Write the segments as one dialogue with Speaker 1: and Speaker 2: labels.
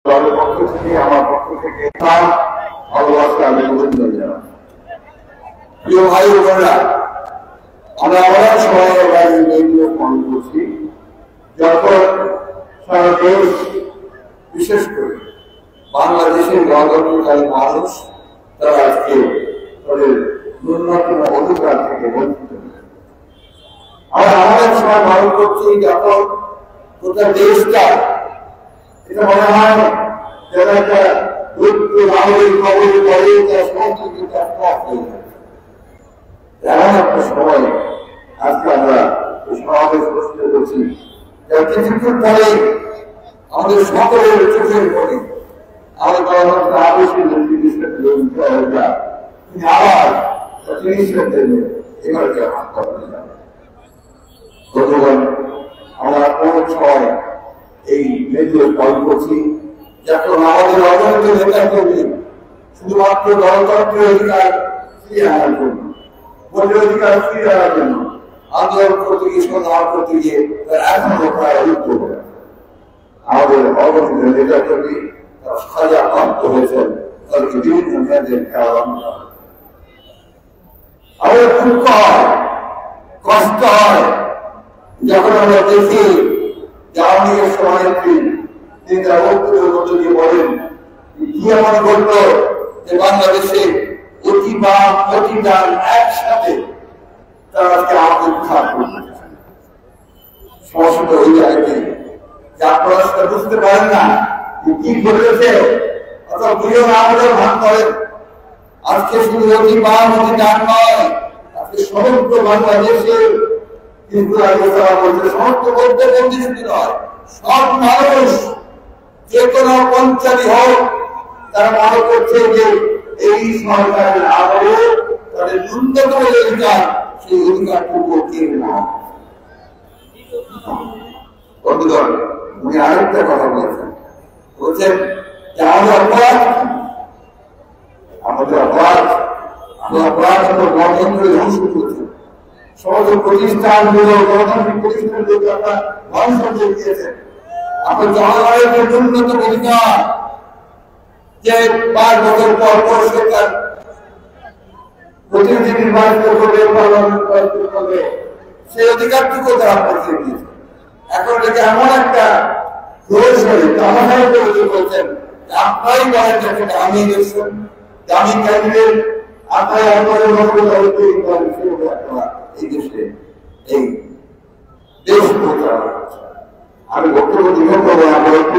Speaker 1: পক্ষ থেকে আমার পক্ষ থেকে ভালোবাসা আমি অভিনন্দন জানাই। প্রিয় ভাই বোনেরা, আমরা আবার সবাই মনে করছি যখন সারা দেশ, বিশেষ করে বাংলাদেশের গণতন্ত্রকারী মানুষ তারা আজকে তাদের ন্যূনতম অধিকার থেকে বঞ্চিত হয়েছে। আর আমাদের সবাই মনে করছি যখন গোটা দেশটা, এটা মনে হয় যারা একটা নাগরিক খবরে পড়ে তার সমস্ত কিছু এমন একটা সময় আজকে আমরা সমাবেশ প্রশ্ন করছি, কিছুক্ষণ পরে আমাদের সকলের চোখের পরে আমাদের গণতন্ত্র আবশ্যক তিনি আবার চিকিৎসার জন্য এবারকে হাসপাতালে যাবেন। গতকাল আমরা অনেক সময় এই মেয়েদের কল করছি যখন আমাদের অবৈধ নেতা কর্মী শুধুমাত্র গণতন্ত্রের অধিকার ফিরিয়ে আনার জন্য, ভোটের অধিকার ফিরিয়ে আনার জন্য আন্দোলন করতে গিয়ে, সংগ্রাম করতে গিয়ে এখনো প্রায় অভিজ্ঞ হয়ে আমাদের অবৈধ নেতা কর্মী তারা সাজা প্রাপ্ত হয়েছেন, তাদেরকে বিভিন্ন মেয়েদের খেলা আমাদের দুঃখ হয়, কষ্ট হয় যখন আমরা দেখি জাতীয় সভানেত্রী তিনি তার বক্তব্যের মধ্য দিয়ে বলেন কি এমন ঘটল যে বাংলাদেশে অতি বাম অতি ডান একসাথে তারা আজকে আমাদের উদ্ধার করতে সমস্যাটা ওই জায়গাতে যে আপনারা সেটা বুঝতে পারেন না কি ঘটেছে অথবা বুঝেও না বলেও ভান করেন। আজকে শুধু অতি বাম অতি ডান নয়, আজকে সমগ্র বাংলাদেশের কিন্তু সমস্ত বৌদ্ধবন্দী শুধু নয়, সব মানুষ যে কোনো পঞ্চায়েত হোক তারা মনে করছে যে এই সরকারের আমলে তাদের ন্যূনতম অধিকার সেই অধিকারটুকু কেড়ে নেওয়া। বন্ধুগণ, উনি আরেকটা কথা বলেছেন, বলছেন যে আমাদের অপরাধ আমরা গণতন্ত্র ধ্বংস করছি, সমস্ত প্রতিষ্ঠানগুলো গণতান্ত্রিক প্রতিষ্ঠানগুলোকে আপনার ধ্বংস করে দিয়েছেন। আপনার জনগণের ন্যূনতম অধিকার যে 5 বছর পর পর সরকার প্রতিনিধি নির্বাচিত করবে, পার্লামেন্ট করবে, সেই অধিকারটুকু তারা পাঠিয়ে দিয়েছে। এখন এটাকে এমন একটা দোষ হয়ে তামাশাই করে বলছেন আপনারাই বলেন যে দামি দেখছেন, দামি ক্যান্ডিডেট আপনারা আপনাদের এই দেশে এই দেশ আমি বক্তব্য জীবন করবো, আমরা একটু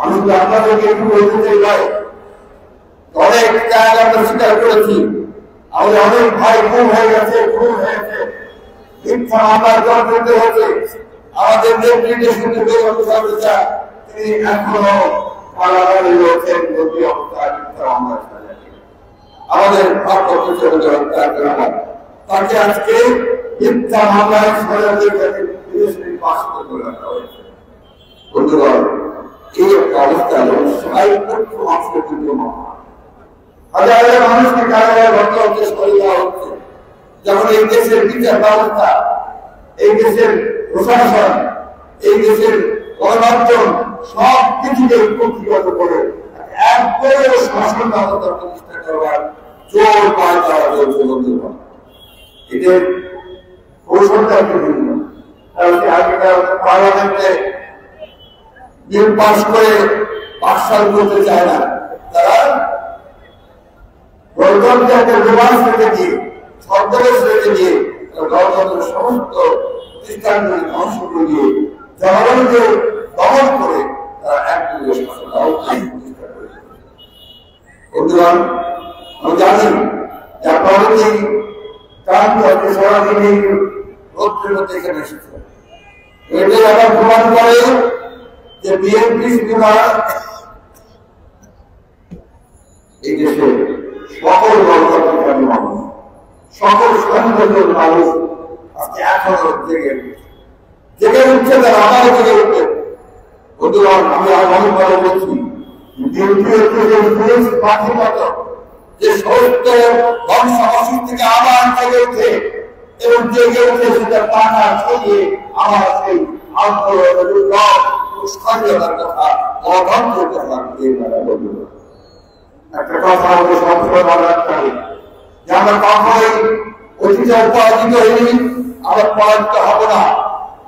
Speaker 1: আমি শুধু আপনাদেরকে একটু বলতে চাই ভাই, অনেক জায়গা আমরা স্বীকার করেছি আমাদের অনেক ভাই খুন হয়ে গেছে, খুন হয়েছে, মিথ্যা মামলার জল করতে হয়েছে। আমাদের নির্দেশন তিনি এখনো পালাবাড়ি রয়েছেন নদী অবস্থায় মিথ্যা মামলার আমাদের তাকে আজকে মিথ্যা মামলায় বন্ধুগণ, এই একটা অবস্থা হাজার হাজার মানুষকে কারাগারে ভর্তি হতে সরে দেওয়া হচ্ছে। যখন এই দেশের বিচার ব্যবস্থা, এই দেশের প্রশাসন, এই দেশের গণমাধ্যম সব কিছুকে কর্তৃগত করে একবারে শাসন ব্যবস্থা প্রতিষ্ঠা করবার জোর পায় তারা চলছে। বন্ধুগণ, এদের কৌশলটা বিভিন্ন আগেকার পার্লামেন্টে বিল পাস করে পাঠশাল করতে চায় না, তারা গণতন্ত্রের রোমাঞ্চ রেখে দিয়ে, ছদ্মবেশ রেখে দিয়ে গণতন্ত্রের সমস্ত প্রতিষ্ঠানগুলি ধ্বংস করে দিয়ে জনগণকে দমন করে তারা একযোগে শাসন প্রতিষ্ঠা করে। বন্ধুগণ, আমি জানি যে আপনারা অনেকেই কারণকে সারাদিন এই রোদ্রের মধ্যে এখানে এসেছে। এটাই আবার প্রমাণ করে যে বিএনপি এই দেশে সকল গণতন্ত্রকামী মানুষ, সকল স্বাধীনতার মানুষ আজকে এখনো জেগে উঠছে, তারা আবার জেগে উঠবে। বন্ধুগণ, আমি অনেকভাবে বলছি বিএনপি হচ্ছে যে পাখির যে সমস্ত ধ্বংসাবশেষ থেকে আবার জেগে উঠে এবং জেগে উঠে সেটা পাখা ছড়িয়ে আমার সেই আন্দোলনের স্বাধীনতার কথা গণতন্ত্রের কথা বলল। একটা কথা আমাদের সবসময় মনে রাখতে হবে যে আমরা কখনোই অতীতে উপার্জিত হইনি, আমরা পরাজিত হব না।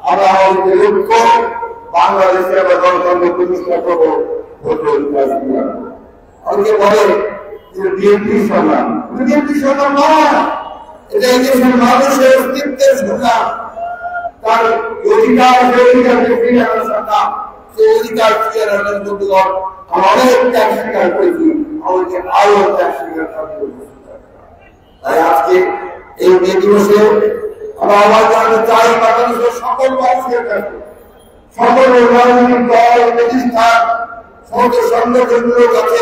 Speaker 1: আমরা আমাদের লক্ষ্য বাংলাদেশে আমরা গণতন্ত্র প্রতিষ্ঠা করবো। অনেকে বলে যে বিএনপি সংগ্রাম, বিএনপি সংগ্রাম নয়, এটা এই দেশের মানুষের অস্তিত্বের সংগ্রাম। তার অধিকার সংগ্রাম, সেই অধিকার ফিরিয়ে আনার বন্ধুগণ আমরা অনেক ত্যাগ স্বীকার করেছি, আমাদেরকে আরো ত্যাগ স্বীকার করতে। তাই আজকে এই মে দিবসে আমরা আবার জানাতে চাই বাংলাদেশের সকল মানুষের কাছে, সকল রাজনৈতিক দল প্রতিষ্ঠান সমস্ত সংগঠনগুলোর কাছে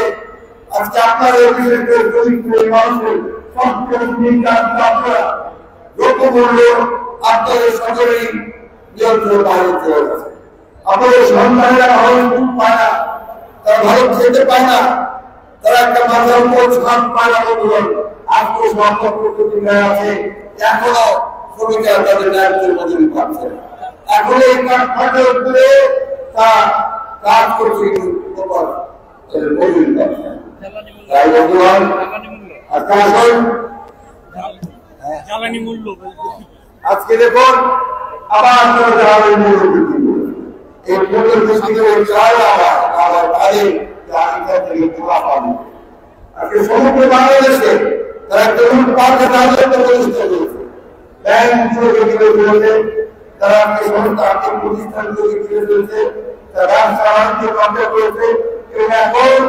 Speaker 1: আজকে আপনাদের বিশেষ করে দরিদ্র মানুষের আপনারা লক্ষ্য করলে আপনাদের সকলেই নিয়ন্ত্রণ বাইরে চলে গেছে। আপনাদের সন্তানেরা ভালো দুধ পায় না, তারা ভালো খেতে পায় না, তারা একটা মাথার উপর ছাদ পায় না। বন্ধুগণ, আজকে সম্পর্ক আছে, এখনো শ্রমিকেরা তাদের ন্যায্য মজুরি পাচ্ছে না। এখন এই কাঠফাটের উপরে তা কাজ করছে মজুরি পাচ্ছে। তাই বন্ধুগণ, আজকে দেখুন আবার আপনারা জ্বালানি মূল্য বৃদ্ধি করবেন। এই মূল্য বৃদ্ধি করে চাই আবার তাদের থেকে খোলা পাবে। আজকে সমগ্র বাংলাদেশে তারা একটা পার্কে রাজত্ব প্রতিষ্ঠা করেছে, ব্যাংকগুলোকে ঘিরে ফেলেছে, তারা সমস্ত আর্থিক প্রতিষ্ঠানগুলোকে ঘিরে ফেলেছে, তারা ব্যবসা বাণিজ্য বন্ধ করেছে। এবং এখন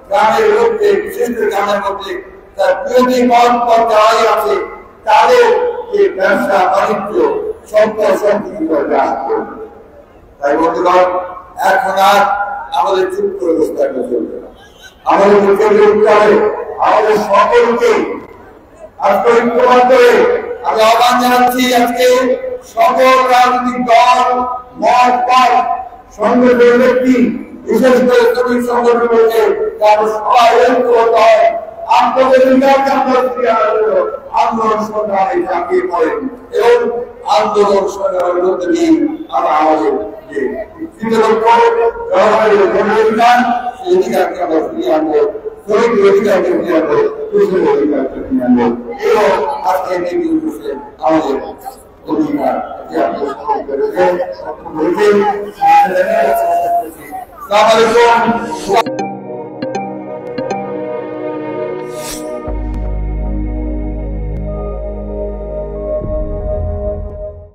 Speaker 1: গ্রামের মধ্যে, বিশেষ করে গ্রামের মধ্যে তার বিরোধী মত যারাই আছে তাদের এই ব্যবসা বাণিজ্য সম্পদ সবকিছু গ্রাস করবে। তাই বন্ধুগণ, এখন আর আমাদের চুপ করে বসে থাকলে চলবে না, আমাদের মুখে উঠতে হবে। আমাদের সকলকে আজকে ঐক্যবদ্ধ হয়ে আমি আহ্বান জানাচ্ছি, আজকে সকল রাজনৈতিক দল, মত সংগঠনের ব্যক্তি, বিশেষ করে শ্রমিক সংগঠনগুলোকে সবাই ঐক্যবদ্ধ হয়। আপনাদের আন্দোলন সংগ্রামে ঝাঁপিয়ে পড়েন এবং আন্দোলন সংগ্রামের মধ্যে দিয়ে আমরা আমাদের যে অধিকার সেই অধিকারকে আমরা ফিরিয়ে আনবো, শ্রমিকের অধিকারকে ফিরিয়ে আনবো, কৃষকের অধিকারকে ফিরিয়ে আনবো এবং আজকে আমাদের অধিকার যে